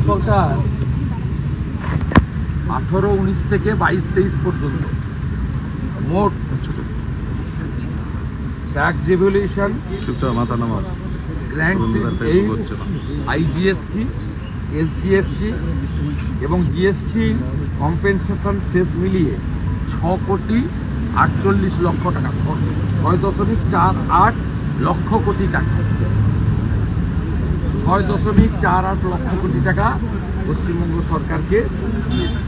সরকার 18-19 থেকে 22-23 পর্যন্ত মোট tax revolution, grand IGST, SGST এবং জিএসটি কম্পেনসেশন শেষ মিলিয়ে 6,48,00,000 টাকা, 6.48 লক্ষ কোটি টাকা, 6.48 লক্ষ কোটি টাকা পশ্চিমবঙ্গ সরকারকে দিয়েছে।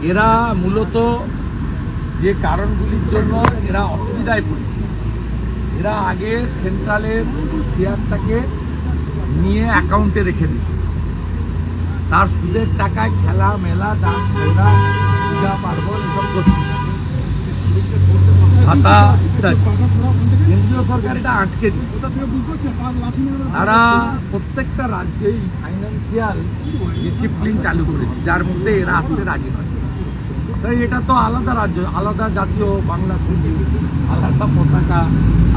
এরা মূলত যে কারণগুলির জন্য এরা অসুবিধায় পড়ছে, এরা আগে সেন্ট্রালের শেয়ারটাকে নিয়ে অ্যাকাউন্টে রেখে দিত, তার সুদের টাকায় খেলা মেলা দান খেলা পূজা পার্বণ এসব করছে, ভাতা ইত্যাদি। কেন্দ্রীয় সরকার এটা আটকে দিচ্ছে। তারা প্রত্যেকটা রাজ্যেই ফাইন্যান্সিয়াল ডিসিপ্লিন চালু করেছে, যার মধ্যে এরা আসতে রাজি নয়। তাই এটা তো আলাদা রাজ্য, আলাদা জাতীয় বাংলা সঙ্গীত, আলাদা পতাকা,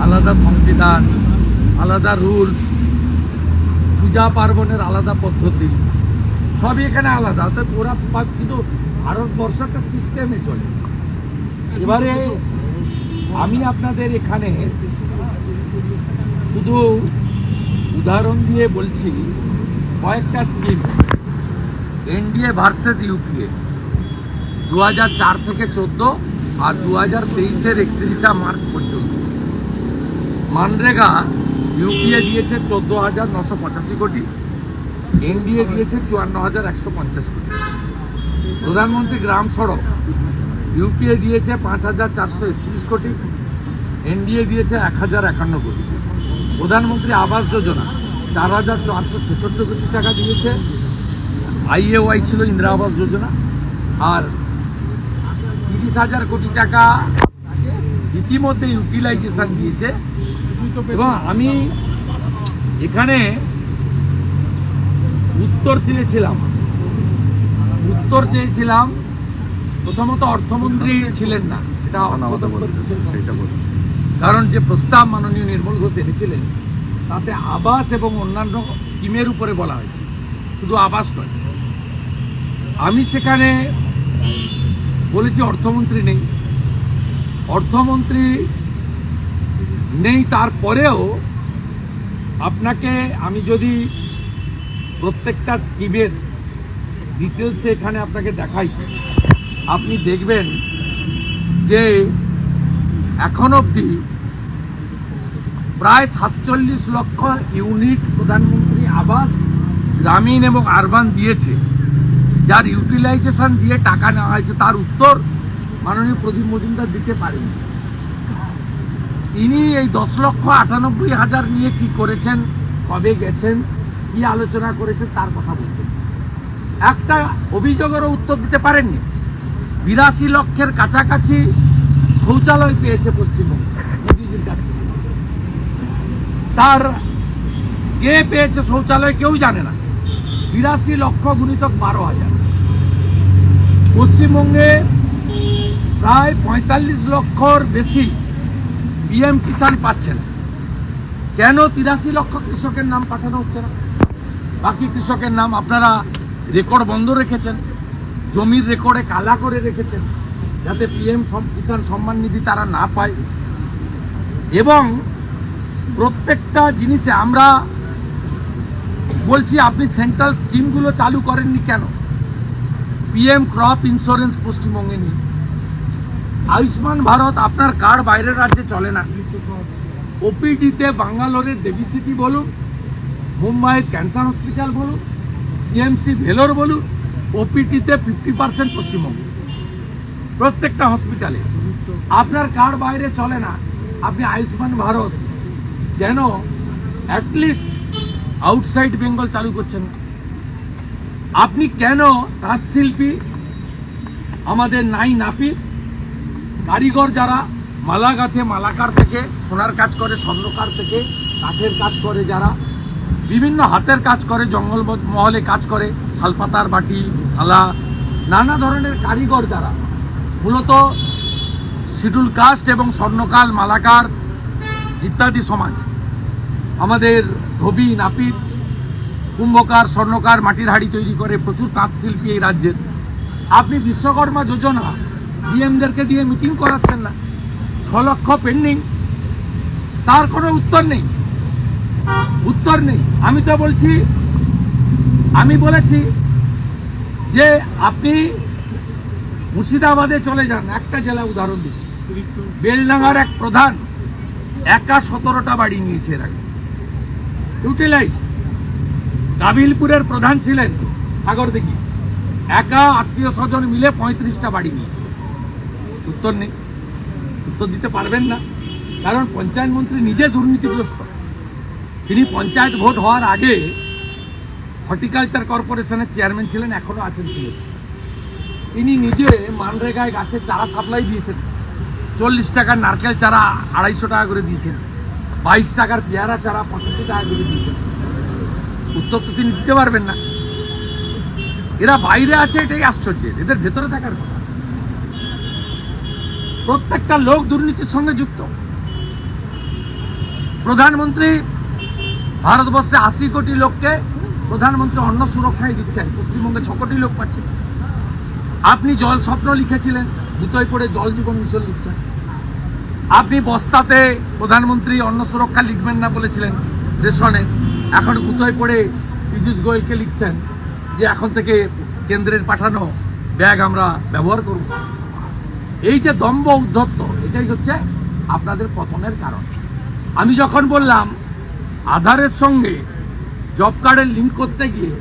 আলাদা সংবিধান, আলাদা রুলস, পূজা পার্বণের আলাদা পদ্ধতি, সবই এখানে আলাদা। অর্থাৎ ওরা কিন্তু ভারতবর্ষ একটা সিস্টেমে চলে। এবারে আমি আপনাদের এখানে শুধু উদাহরণ দিয়ে বলছি কয়েকটা স্কিম। এনডিএ ভার্সেস ইউপিএ 2004 থেকে 14 আর 2023-এর 31 মার্চ পর্যন্ত মানরেগা ইউপিএ দিয়েছে 14,985 কোটি, এনডিএ দিয়েছে 54,150 কোটি। প্রধানমন্ত্রী গ্রাম সড়ক ইউপিএ দিয়েছে 5,431 কোটি, এনডিএ দিয়েছে 1,051 কোটি। প্রধানমন্ত্রী আবাস যোজনা 4,466 কোটি টাকা দিয়েছে, আইএওয়াই ছিল ইন্দিরা আবাস যোজনা, আর 30,000 কোটি টাকা ইতিমধ্যে ইউটিলাইজেশন দিয়েছে। এবং আমি এখানে উত্তর চেয়েছিলাম। প্রথমত অর্থমন্ত্রী ছিলেন না, এটা কারণ যে প্রস্তাব মাননীয় নির্মল ঘোষ এনেছিলেন তাতে আবাস এবং অন্যান্য স্কিমের উপরে বলা হয়েছে, শুধু আবাস নয়। আমি সেখানে বলেছি অর্থমন্ত্রী নেই, তারপরেও আপনাকে আমি যদি প্রত্যেকটা স্কিমের ডিটেলসে এখানে আপনাকে দেখাই, আপনি দেখবেন যে এখন অবধি প্রায় 47 লক্ষ ইউনিট প্রধানমন্ত্রী আবাস গ্রামীণ এবং আরবান দিয়েছে, যার ইউটিলাইজেশন দিয়ে টাকা নেওয়া হয়েছে। তার উত্তর মাননীয় প্রদীপ মজুমদার দিতে পারেন। তিনি এই 10,98,000 নিয়ে কি করেছেন, কবে গেছেন, কি আলোচনা করেছেন তার কথা বলছেন। একটা অভিযোগেরও উত্তর দিতে পারেননি। 82 লক্ষের কাছাকাছি শৌচালয় পেয়েছে পশ্চিমবঙ্গ মোদীজির কাছ থেকে। তার কে পেয়েছে শৌচালয় কেউ জানে না। 82 লক্ষ গুণিতক 12,000। পশ্চিমবঙ্গে প্রায় 45 লক্ষর বেশি পিএম কিষাণ পাচ্ছেন। কেন 83 লক্ষ কৃষকের নাম পাঠানো হচ্ছে না? বাকি কৃষকের নাম আপনারা রেকর্ড বন্ধ রেখেছেন, জমির রেকর্ডে কালা করে রেখেছেন, যাতে পিএম কিষাণ সম্মান নিধি তারা না পায়। এবং প্রত্যেকটা জিনিসে আমরা বলছি আপনি সেন্ট্রাল স্কিমগুলো চালু করেননি কেন? পিএম ক্রপ ইন্স্যুরেন্স পশ্চিমবঙ্গে নেই, আয়ুষ্মান ভারত আপনার কার্ড বাইরের রাজ্যে চলে না। ওপিডিতে ব্যাঙ্গালোরের দেবী সিটি বলুন, মুম্বাইয়ের ক্যান্সার হসপিটাল বলুন, সিএমসি ভেলোর বলুন, ওপিডিতে 50% পশ্চিমবঙ্গ, প্রত্যেকটা হসপিটালে আপনার কার্ড বাইরে চলে না। আপনি আয়ুষ্মান ভারত কেন অ্যাটলিস্ট আউটসাইড বেঙ্গল চালু করছেন? আপনি কেন তাঁত শিল্পী আমাদের নাই নাপিত কারিগর যারা মালাগাথে, মালাকার থেকে সোনার কাজ করে, স্বর্ণকার থেকে কাঠের কাজ করে, যারা বিভিন্ন হাতের কাজ করে, জঙ্গল মহলে কাজ করে, শালপাতার বাটি থালা, নানা ধরনের কারিগর যারা মূলত শিডিউল কাস্ট এবং স্বর্ণকার, মালাকার ইত্যাদি সমাজ, আমাদের ধোবি নাপিত, কুম্ভকার, স্বর্ণকার, মাটির হাড়ি তৈরি করে, প্রচুর তাঁত শিল্পী এই রাজ্যের। আপনি বিশ্বকর্মা যোজনা ডিএমদেরকে দিয়ে মিটিং করাচ্ছেন না, 6 লক্ষ পেন্ডিং, তার কোনো উত্তর নেই। আমি তো বলছি, আমি বলেছি যে আপনি মুর্শিদাবাদে চলে যান, একটা জেলা উদাহরণ দিচ্ছি, বেলডাঙ্গার এক প্রধান একা 17টা বাড়ি নিয়েছে এর আগে, ইউটিলাইজ। কাবিলপুরের প্রধান ছিলেন সাগরদিঘি, একা আত্মীয় স্বজন মিলে 35টা বাড়ি নিয়েছে। উত্তর নেই, উত্তর দিতে পারবেন না, কারণ পঞ্চায়েত মন্ত্রী নিজে দুর্নীতিগ্রস্ত। তিনি পঞ্চায়েত ভোট হওয়ার আগে হর্টিকালচার কর্পোরেশনের চেয়ারম্যান ছিলেন, এখনো আছেন। তিনি নিজে মানরেগায় গাছের চারা সাপ্লাই দিয়েছেন, 40 টাকার নারকেল চারা 250 টাকা করে দিয়েছেন, 22 টাকার পেয়ারা চারা 85 টাকা করে দিয়েছেন। উত্তর তো তিনি দিতে পারবেন না। এরা বাইরে আছে, এটাই আশ্চর্য, এদের ভেতরে থাকার কথা। প্রত্যেকটা লোক দুর্নীতির সঙ্গে যুক্ত। প্রধানমন্ত্রী ভারতবর্ষে 80 কোটি লোককে প্রধানমন্ত্রী অন্ন সুরক্ষায় দিচ্ছেন, পশ্চিমবঙ্গে 6 কোটি লোক পাচ্ছে। আপনি জল স্বপ্ন লিখেছিলেন, দুটোই পড়ে জল জীবন মিশন লিখছেন। আপনি বস্তাতে প্রধানমন্ত্রী অন্ন সুরক্ষা লিখবেন না বলেছিলেন রেশনে, এখন দুটোই পড়ে পীযূষ গোয়েলকে লিখছেন যে এখন থেকে কেন্দ্রের পাঠানো ব্যাগ আমরা ব্যবহার করব। এই যে দম্ভ উদ্ধত্ত, এটাই হচ্ছে আপনাদের পতনের কারণ। আমি যখন বললাম আধারের সঙ্গে জব কার্ডের লিঙ্ক করতে গিয়ে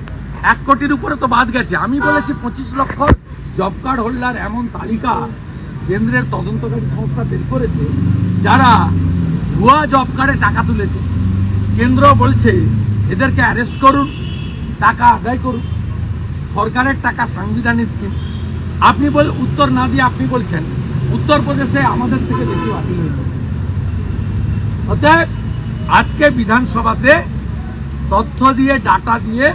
1 কোটির উপরে তো বাদ গেছে, আমি বলেছি 25 লক্ষ জব কার্ড হোল্ডার এমন তালিকা কেন্দ্রের তদন্তকারী সংস্থা বের করেছে যারা ভুয়া জব কার্ডে টাকা তুলেছে। কেন্দ্র বলছে এদেরকে অ্যারেস্ট করুন, টাকা আদায় করুন, সরকারের টাকা সাংবিধানিক স্কিম। আপনি উত্তর না দিয়ে আপনি বলছেন উত্তরপ্রদেশে আমাদের থেকে বেশি বাতিল হয়েছে। অতএব আজকে বিধানসভাতে তথ্য দিয়ে, ডাটা দিয়ে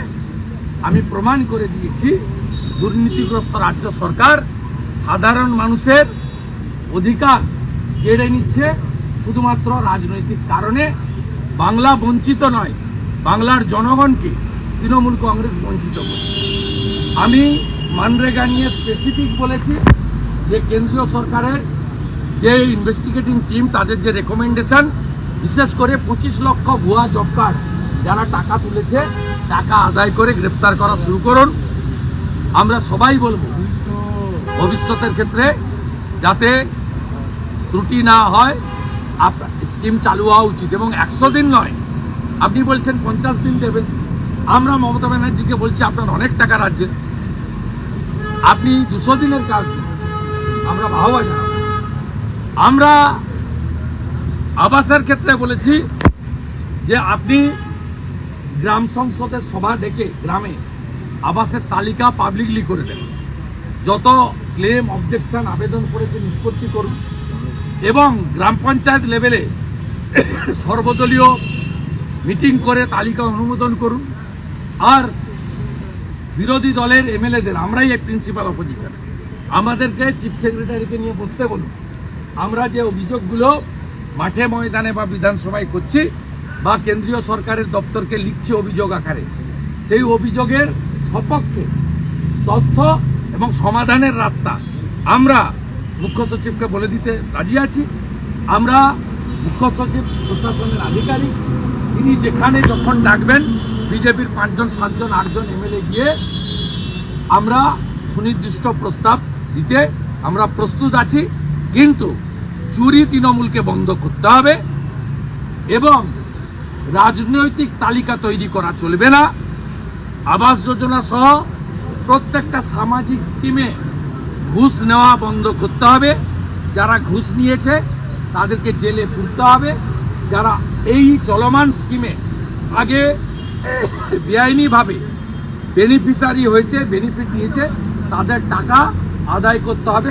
আমি প্রমাণ করে দিয়েছি দুর্নীতিগ্রস্ত রাজ্য সরকার সাধারণ মানুষের অধিকার কেড়ে নিচ্ছে শুধুমাত্র রাজনৈতিক কারণে। বাংলা বঞ্চিত নয়, বাংলার জনগণকে তৃণমূল কংগ্রেস বঞ্চিত করছে। আমি মানরেগা নিয়ে স্পেসিফিক বলেছি যে কেন্দ্রীয় সরকারের যে ইনভেস্টিগেটিং টিম, তাদের যে রেকমেন্ডেশন, বিশেষ করে 25 লক্ষ ভুয়া জব কার্ড যারা টাকা তুলেছে, টাকা আদায় করে গ্রেপ্তার করা শুরু করুন। আমরা সবাই বলবো ভবিষ্যতের ক্ষেত্রে যাতে ত্রুটি না হয়, আপনার স্কিম চালু হওয়া উচিত। এবং 100 দিন নয়, আপনি বলছেন 50 দিন দেবেন। আমরা মমতা ব্যানার্জিকে বলছি আপনার অনেক টাকা রাজ্যে, আপনি 200 দিনের কাজ দিন, আমরা বাহবা জানাবো। আমরা আবাসের ক্ষেত্রে বলেছি যে আপনি গ্রাম সংসদের সভা ডেকে গ্রামে আবাসের তালিকা পাবলিকলি করে দেন, যত ক্লেম অবজেকশন আবেদন করেছে নিষ্পত্তি করুন, এবং গ্রাম পঞ্চায়েত লেভেলে সর্বদলীয় মিটিং করে তালিকা অনুমোদন করুন। আর বিরোধী দলের এমএলএদের, আমরাই এই প্রিন্সিপাল অপোজিশন, আমাদেরকে চিফ সেক্রেটারিকে নিয়ে বসতে বলুন। আমরা যে অভিযোগগুলো মাঠে ময়দানে বা বিধানসভায় করছি বা কেন্দ্রীয় সরকারের দপ্তরকে লিখছি অভিযোগ আকারে, সেই অভিযোগের সপক্ষে তথ্য এবং সমাধানের রাস্তা আমরা মুখ্য সচিবকে বলে দিতে রাজি আছি। আমরা মুখ্য সচিব প্রশাসনের আধিকারিক, তিনি যেখানে যখন ডাকবেন বিজেপির 5 জন 7 জন 8 জন এমএলএ গিয়ে আমরা সুনির্দিষ্ট প্রস্তাব দিতে আমরা প্রস্তুত আছি। কিন্তু চুরি তৃণমূলকে বন্ধ করতে হবে এবং রাজনৈতিক তালিকা তৈরি করা চলবে না। আবাস যোজনা সহ প্রত্যেকটা সামাজিক স্কিমে ঘুষ নেওয়া বন্ধ করতে হবে। যারা ঘুষ নিয়েছে তাদেরকে জেলে পুরতে হবে। যারা এই চলমান স্কিমে আগে বেআইনিভাবে বেনিফিশিয়ারি হয়েছে, বেনিফিট নিয়েছে, তাদের টাকা আদায় করতে হবে।